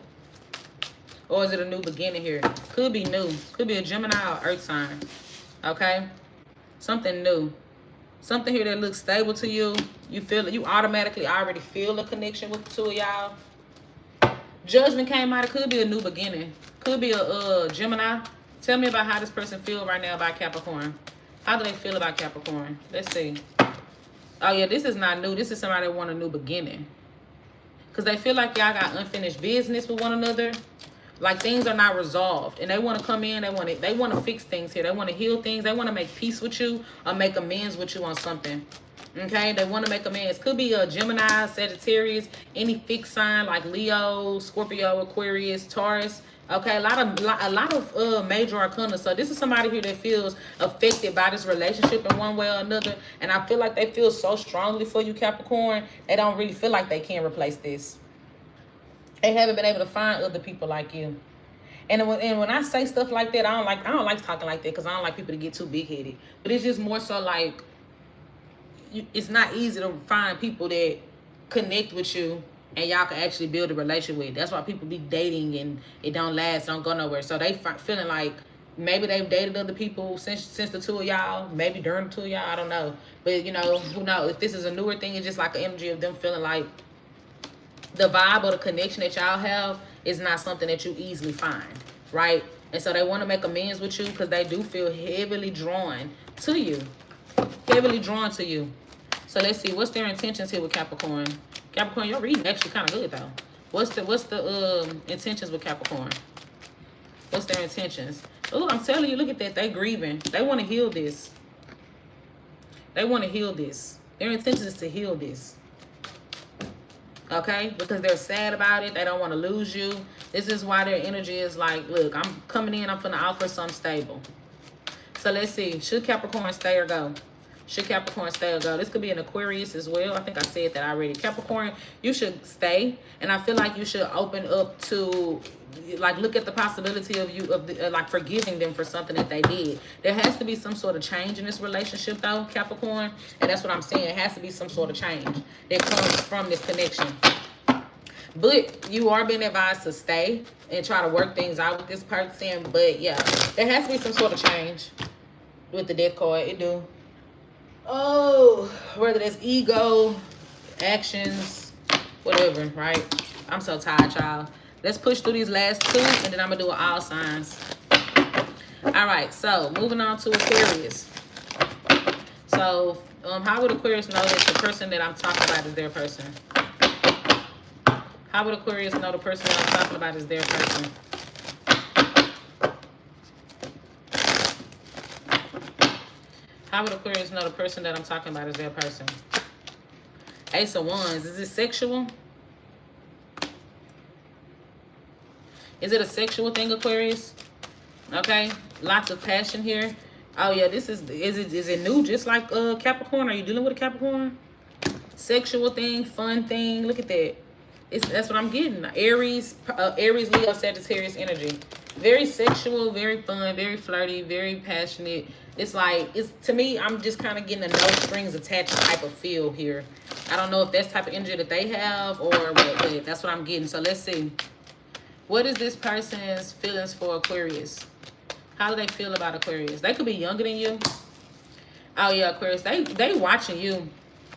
Or is it a new beginning here? Could be new. Could be a Gemini or Earth sign. Okay? Something new. Something here that looks stable to you. You feel it. You automatically already feel a connection with the two of y'all. Judgment came out. It could be a new beginning. Could be a Gemini. Tell me about how this person feels right now about Capricorn. How do they feel about Capricorn? Let's see. Oh, yeah, this is not new. This is somebody that want a new beginning. Because they feel like y'all got unfinished business with one another. Like things are not resolved. And they want to come in. They want to fix things here. They want to heal things. They want to make peace with you or make amends with you on something. Okay? They want to make amends. Could be a Gemini, Sagittarius, any fixed sign like Leo, Scorpio, Aquarius, Taurus. Okay, a lot of major arcana. So this is somebody here that feels affected by this relationship in one way or another. And I feel like they feel so strongly for you, Capricorn. They don't really feel like they can replace this. They haven't been able to find other people like you. And when I say stuff like that, I don't like talking like that because I don't like people to get too big-headed. But it's just more so like it's not easy to find people that connect with you and y'all can actually build a relationship with. That's why people be dating and it don't last, don't go nowhere. So they feeling like maybe they've dated other people since the two of y'all, maybe during the two of y'all, I don't know. But you know, who knows? If this is a newer thing, it's just like an energy of them feeling like the vibe or the connection that y'all have is not something that you easily find, right? And so they want to make amends with you because they do feel heavily drawn to you. Heavily drawn to you. So let's see, what's their intentions here with Capricorn? Capricorn, your reading actually kind of good though. What's the intentions with Capricorn? What's their intentions? Oh, I'm telling you, look at that. They grieving. They want to heal this. They want to heal this. Their intention is to heal this. Okay? Because they're sad about it. They don't want to lose you. This is why their energy is like, look, I'm coming in. I'm going to offer something stable. So let's see. Should Capricorn stay or go? Should Capricorn stay or go? This could be an Aquarius as well. I think I said that already. Capricorn, you should stay. And I feel like you should open up to, like, look at the possibility of you, like, forgiving them for something that they did. There has to be some sort of change in this relationship, though, Capricorn. And that's what I'm saying. It has to be some sort of change that comes from this connection. But you are being advised to stay and try to work things out with this person. But, yeah, there has to be some sort of change with the death card. It do. Oh, whether that's ego, actions, Whatever, right? I'm so tired, y'all. Let's push through these last two, and then I'm going to do all signs. All right, so moving on to Aquarius. So, how would Aquarius know that the person that I'm talking about is their person? How would Aquarius know the person that I'm talking about is their person? How would Aquarius know the person that I'm talking about is their person? Ace of Wands. Is it sexual? Is it a sexual thing, Aquarius? Okay. Lots of passion here. Oh, yeah. Is it new? Just like Capricorn? Are you dealing with a Capricorn? Sexual thing, fun thing. Look at that. That's what I'm getting. Aries, Leo, Sagittarius energy. Very sexual, very fun, very flirty, very passionate. It's like, to me, I'm just kind of getting a no strings attached type of feel here. I don't know if that's type of energy that they have or what, but that's what I'm getting. So let's see. What is this person's feelings for Aquarius? How do they feel about Aquarius? They could be younger than you. Oh, yeah, Aquarius. They watching you.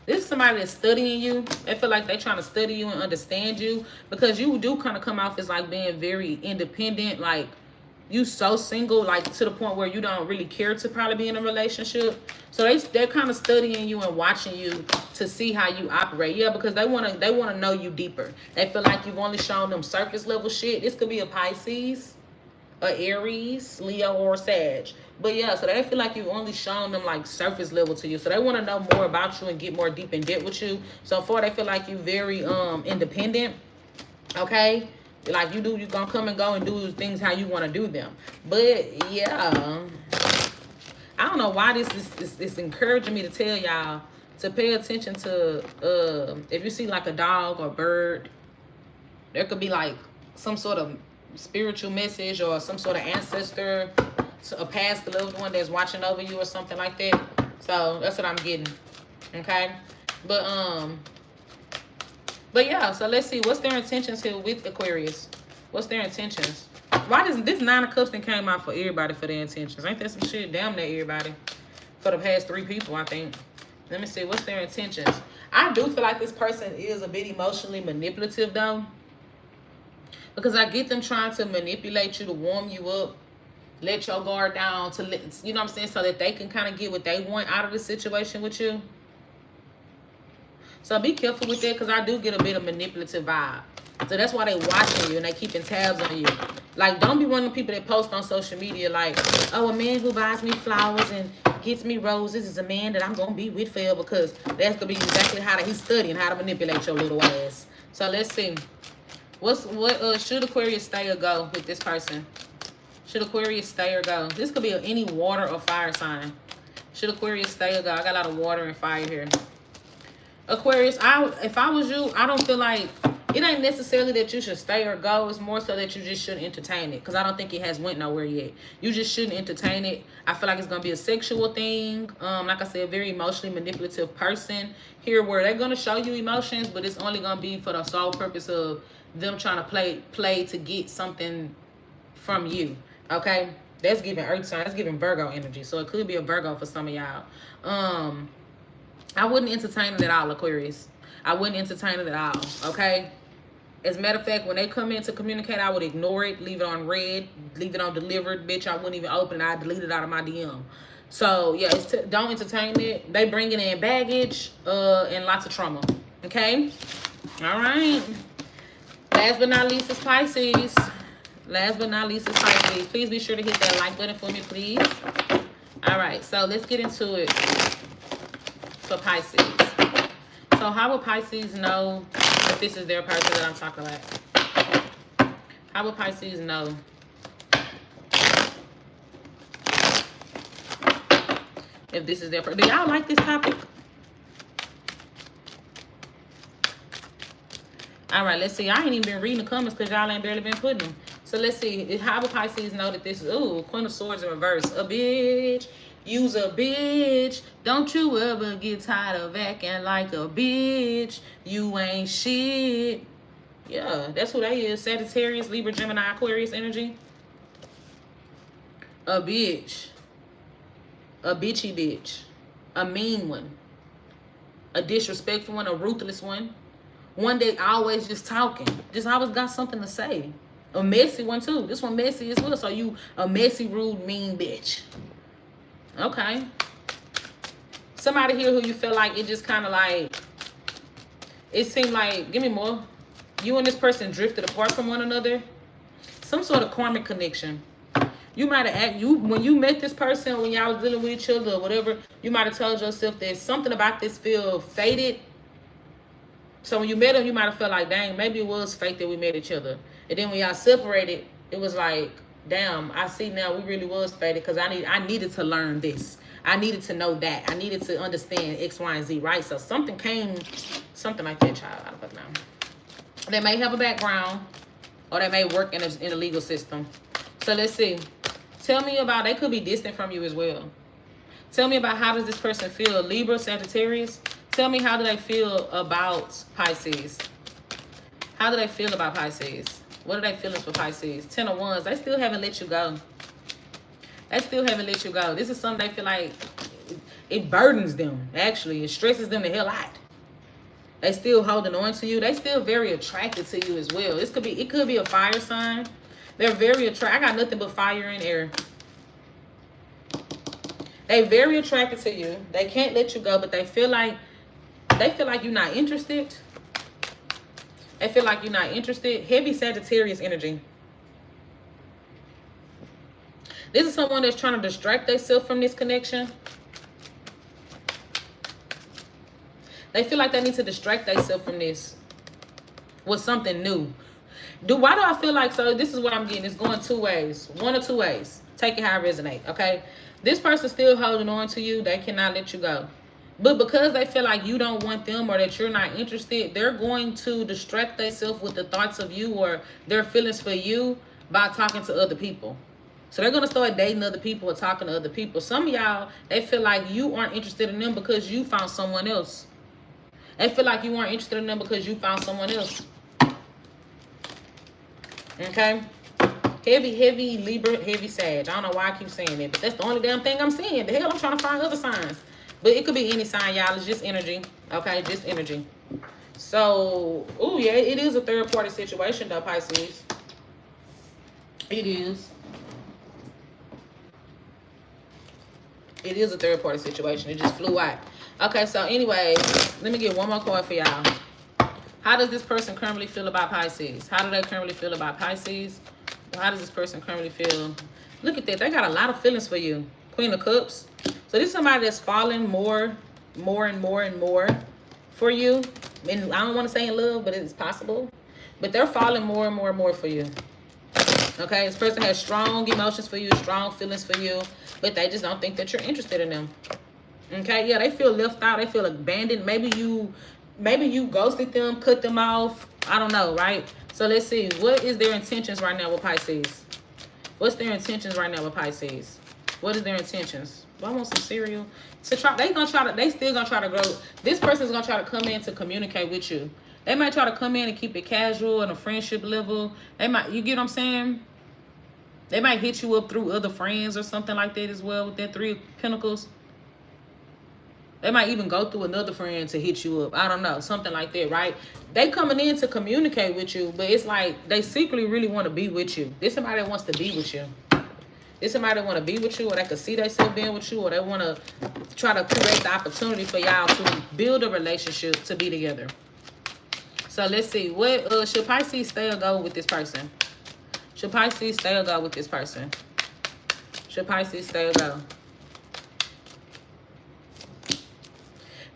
This is somebody that's studying you. They feel like they're trying to study you and understand you, because you do kind of come off as like being very independent. Like, you so single, like to the point where you don't really care to probably be in a relationship. So they're kind of studying you and watching you to see how you operate. Yeah, because they want to know you deeper. They feel like you've only shown them surface level shit. This could be a Pisces, a Aries, Leo, or Sag. But yeah, so they feel like you've only shown them like surface level to you. So they want to know more about you and get more deep in depth with you. So far, they feel like you're very independent. Okay? Like you're gonna come and go and do things how you want to do them. But yeah, I don't know why this is encouraging me to tell y'all to pay attention to if you see like a dog or bird, there could be like some sort of spiritual message or some sort of ancestor, a past loved one that's watching over you or something like that. So that's what I'm getting. Okay, but yeah, so let's see. What's their intentions here with Aquarius? What's their intentions? Why does this Nine of Cups that came out for everybody for their intentions? Ain't that some shit? Damn near everybody. For the past 3 people, I think. Let me see. What's their intentions? I do feel like this person is a bit emotionally manipulative, though. Because I get them trying to manipulate you to warm you up, let your guard down, to let, you know what I'm saying, so that they can kind of get what they want out of the situation with you. So be careful with that, because I do get a bit of manipulative vibe. So that's why they watching you and they keeping tabs on you. Like, don't be one of the people that post on social media like, oh, a man who buys me flowers and gets me roses is a man that I'm going to be with forever, because that's going to be exactly how he's studying how to manipulate your little ass. So let's see. Should Aquarius stay or go with this person? Should Aquarius stay or go? This could be any water or fire sign. Should Aquarius stay or go? I got a lot of water and fire here. Aquarius, if I was you, I don't feel like, it ain't necessarily that you should stay or go. It's more so that you just shouldn't entertain it, because I don't think it has went nowhere yet. You just shouldn't entertain it. I feel like it's going to be a sexual thing. Like I said, a very emotionally manipulative person here, where they're going to show you emotions, but it's only going to be for the sole purpose of them trying to play to get something from you. Okay? That's giving Earth sign. That's giving Virgo energy. So it could be a Virgo for some of y'all. I wouldn't entertain it at all, Aquarius. I wouldn't entertain it at all, okay? As a matter of fact, when they come in to communicate, I would ignore it, leave it on read, leave it on delivered. Bitch, I wouldn't even open it. I'd delete it out of my DM. So, yeah, don't entertain it. They bringing in baggage and lots of trauma, okay? All right. Last but not least is Pisces. Last but not least is Pisces. Please be sure to hit that like button for me, please. All right, so let's get into it. For Pisces. So how would Pisces know if this is their person that I'm talking about? How would Pisces know? If this is their person. Do y'all like this topic? All right, let's see. I ain't even been reading the comments because y'all ain't barely been putting them. So let's see. How would Pisces know that this is, ooh, Queen of Swords in reverse. A bitch. You's a bitch. Don't you ever get tired of acting like a bitch. You ain't shit. Yeah, that's who they is. Sagittarius, Libra, Gemini, Aquarius energy. A bitch. A bitchy bitch. A mean one. A disrespectful one. A ruthless one. One that always just talking. Just always got something to say. A messy one too. This one messy as well. So you a messy, rude, mean bitch. Okay. Somebody here who you feel like it just kind of like, it seemed like, give me more. You and this person drifted apart from one another. Some sort of karmic connection. You might have, when you met this person, when y'all was dealing with each other or whatever, you might have told yourself that something about this feel fated. So when you met him, you might have felt like, dang, maybe it was fate that we met each other. And then when y'all separated, it was like, damn, I see now we really was fated because I needed to learn this. I needed to know that. I needed to understand X, Y, and Z, right? So something came, something like that, child. I don't fucking know. They may have a background, or they may work in a legal system. So let's see. Tell me about, they could be distant from you as well. Tell me about, how does this person feel? Libra, Sagittarius. Tell me, how do they feel about Pisces? How do they feel about Pisces? What are they feelings for Pisces? 10 of Wands. They still haven't let you go. They still haven't let you go. This is something they feel like it burdens them, actually. It stresses them the hell out. They still holding on to you. They still very attracted to you as well. It could be a fire sign. They're very attracted. I got nothing but fire and air. They very attracted to you. They can't let you go, but they feel like you're not interested. They feel like you're not interested. Heavy Sagittarius energy. This is someone that's trying to distract themselves from this connection. They feel like they need to distract themselves from this with something new. Why do I feel like, so this is what I'm getting. It's going two ways. One or two ways. Take it how it resonates, okay? This person's still holding on to you. They cannot let you go. But because they feel like you don't want them or that you're not interested, they're going to distract themselves with the thoughts of you or their feelings for you by talking to other people. So they're going to start dating other people or talking to other people. Some of y'all, they feel like you aren't interested in them because you found someone else. They feel like you weren't interested in them because you found someone else. Okay? Heavy Libra, heavy Sag. I don't know why I keep saying that, but that's the only damn thing I'm seeing. The hell, I'm trying to find other signs. But it could be any sign, y'all. It's just energy. Okay? Just energy. So, oh yeah, it is a third-party situation, though, Pisces. It is. It is a third-party situation. It just flew out. Okay, so anyway, let me get one more card for y'all. How does this person currently feel about Pisces? How do they currently feel about Pisces? How does this person currently feel? Look at that. They got a lot of feelings for you. Queen of Cups. So this is somebody that's falling more and more for you. And I don't want to say in love, but it's possible. But they're falling more and more for you. Okay, this person has strong emotions for you, strong feelings for you, but they just don't think that you're interested in them. Okay, yeah, they feel left out. They feel abandoned. Maybe you ghosted them, cut them off. I don't know, right? So let's see. What is their intentions right now with Pisces? What's their intentions right now with Pisces? What is their intentions? Do I want some cereal? They still gonna try to grow. This person's gonna try to come in to communicate with you. They might try to come in and keep it casual and a friendship level. They might, you get what I'm saying? They might hit you up through other friends or something like that as well with that Three of Pentacles. They might even go through another friend to hit you up. I don't know. Something like that, right? They coming in to communicate with you, but it's like they secretly really want to be with you. This somebody that wants to be with you. This somebody that want to be with you, or they can see themselves being with you, or they want to try to create the opportunity for y'all to build a relationship to be together. So let's see. What should Pisces stay or go with this person? Should Pisces stay or go with this person? Should Pisces stay or go?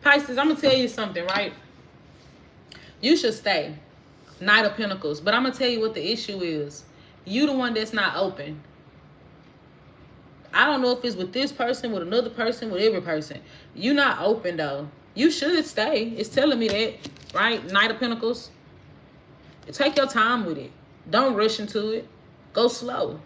Pisces, I'm going to tell you something, right? You should stay. Knight of Pentacles. But I'm going to tell you what the issue is. You the one that's not open. I don't know if it's with this person, with another person, with every person. You're not open, though. You should stay. It's telling me that, right? Knight of Pentacles. Take your time with it. Don't rush into it. Go slow.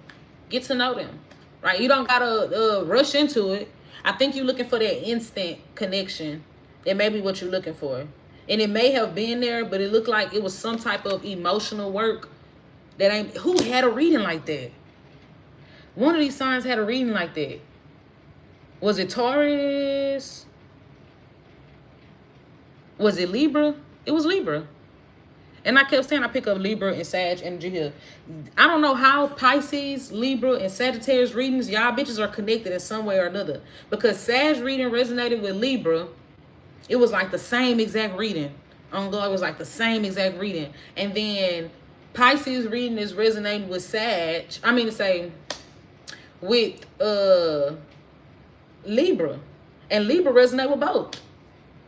Get to know them, right? You don't got to rush into it. I think you're looking for that instant connection. That may be what you're looking for. And it may have been there, but it looked like it was some type of emotional work that ain't... Who had a reading like that? One of these signs had a reading like that. Was it Taurus? Was it Libra? It was Libra. And I kept saying I pick up Libra and Sag energy here. I don't know how Pisces, Libra, and Sagittarius readings, y'all bitches are connected in some way or another. Because Sag reading resonated with Libra. It was like the same exact reading. On God, it was like the same exact reading. And then Pisces reading is resonating with Sag. I mean to say with Libra. And Libra resonate with both.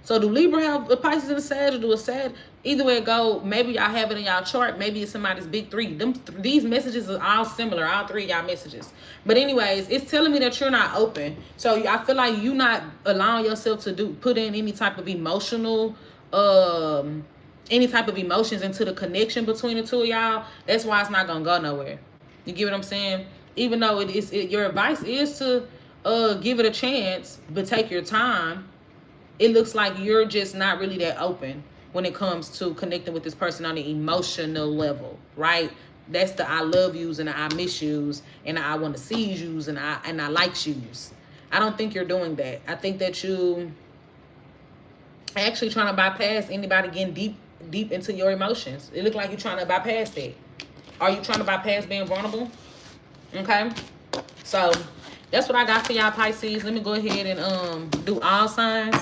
So do Libra have a Pisces and a Sag, or do a Sag? Either way it go, maybe y'all have it in y'all chart. Maybe it's somebody's big three. These messages are all similar, all three of y'all messages. But anyways, it's telling me that you're not open. So I feel like you're not allowing yourself to put in any type of emotional, any type of emotions into the connection between the two of y'all. That's why it's not gonna go nowhere. You get what I'm saying? Even though your advice is to give it a chance, but take your time. It looks like you're just not really that open when it comes to connecting with this person on the emotional level, right? That's the I love yous and the I miss yous and the I want to see yous and I like yous. I don't think you're doing that. I think that you actually trying to bypass anybody getting deep into your emotions. It looks like you're trying to bypass that. Are you trying to bypass being vulnerable? Okay. So that's what I got for y'all, Pisces. Let me go ahead and do all signs.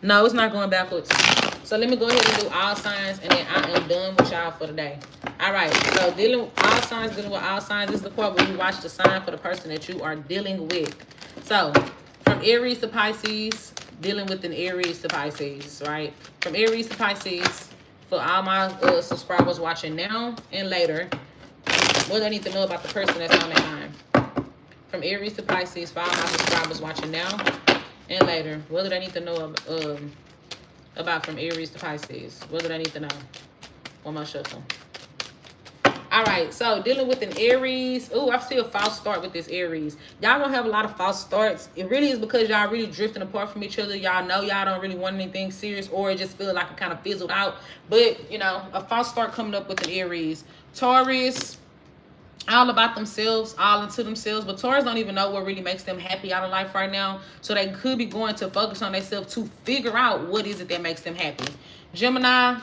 No, it's not going backwards. So let me go ahead and do all signs, and then I am done with y'all for today. All right. So dealing with all signs, This is the part where you watch the sign for the person that you are dealing with. So from Aries to Pisces, dealing with an Aries to Pisces, right? From Aries to Pisces, for all my subscribers watching now and later, what do I need to know about the person that's on that line? From Aries to Pisces, for all my subscribers watching now and later, what do I need to know about from Aries to Pisces? What do I need to know? One more shuffle. All right, so dealing with an Aries. Ooh, I see a false start with this Aries. Y'all gonna have a lot of false starts. It really is because y'all really drifting apart from each other. Y'all know y'all don't really want anything serious, or it just feels like it kind of fizzled out. But, you know, a false start coming up with an Aries. Taurus, all about themselves, all into themselves. But Taurus don't even know what really makes them happy out of life right now. So they could be going to focus on themselves to figure out what is it that makes them happy. Gemini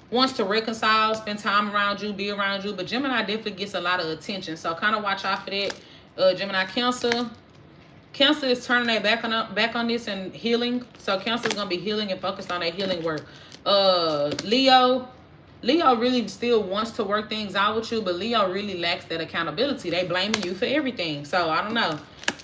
wants to reconcile, spend time around you, be around you. But Gemini definitely gets a lot of attention. So kind of watch out for that. Gemini, Cancer. Cancer is turning their back on this and healing. So Cancer is going to be healing and focused on their healing work. Leo really still wants to work things out with you, but Leo really lacks that accountability. They blaming you for everything. So I don't know.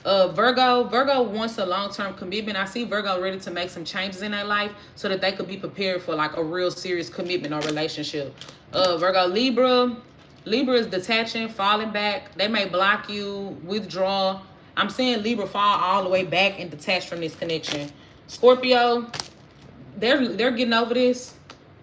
Virgo wants a long-term commitment. I see Virgo ready to make some changes in their life so that they could be prepared for like a real serious commitment or relationship. Virgo, Libra is detaching, falling back. They may block you, withdraw. I'm seeing Libra fall all the way back and detach from this connection. Scorpio, they're getting over this.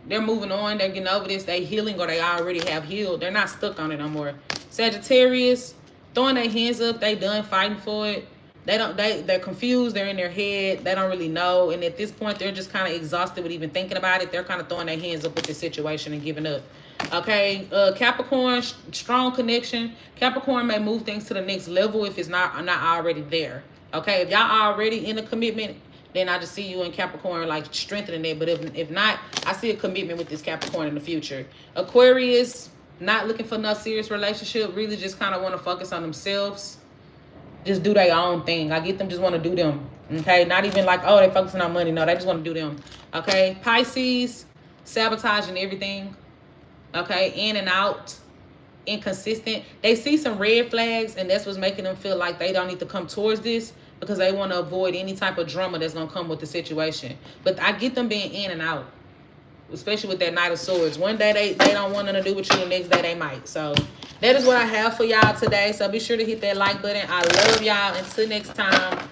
They're moving on. They're getting over this. They healing, or they already have healed. They're not stuck on it no more. Sagittarius, throwing their hands up. They done fighting for it. They're confused. They're in their head. They don't really know. And at this point, they're just kind of exhausted with even thinking about it. They're kind of throwing their hands up with this situation and giving up. Okay, Capricorn, strong connection. Capricorn may move things to the next level if it's not already there. Okay, if y'all already in a commitment, then I just see you in Capricorn like strengthening it. But if not, I see a commitment with this Capricorn in the future. Aquarius, not looking for no serious relationship. Really just kind of want to focus on themselves. Just do their own thing. I get them just want to do them. Okay, not even like, oh, they focusing on money. No, they just want to do them. Okay, Pisces, sabotaging everything. Okay, in and out, inconsistent. They see some red flags, and that's what's making them feel like they don't need to come towards this, because they want to avoid any type of drama that's going to come with the situation. But I get them being in and out, especially with that Knight of Swords. One day they don't want nothing to do with you, the next day they might. So that is what I have for y'all today. So be sure to hit that like button. I love y'all. Until next time,